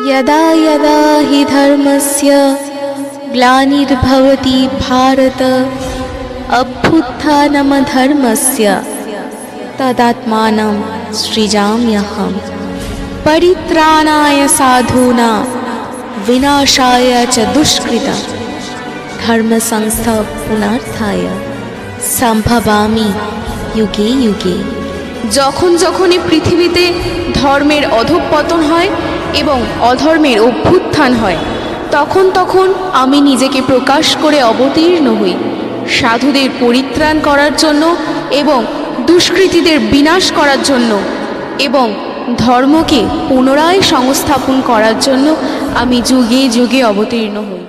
यदा यदा हि धर्मस्य ग्लानिर्भवति भारत अभ्युत्थानमधर्मस्य तदात्मानं सृजाम्यहं परित्राणाय साधूनां विनाशाय च दुष्कृतं धर्मसंस्थापनार्थाय সম্ভবামি যুগে যুগে। যখন যখন এই পৃথিবীতে ধর্মের অধঃপতন হয় এবং অধর্মের অভ্যুত্থান হয়, তখন তখন আমি নিজেকে প্রকাশ করে অবতীর্ণ হই সাধুদের পরিত্রাণ করার জন্য এবং দুষ্কৃতীদের বিনাশ করার জন্য এবং ধর্মকে পুনরায় সংস্থাপন করার জন্য আমি যুগে যুগে অবতীর্ণ হই।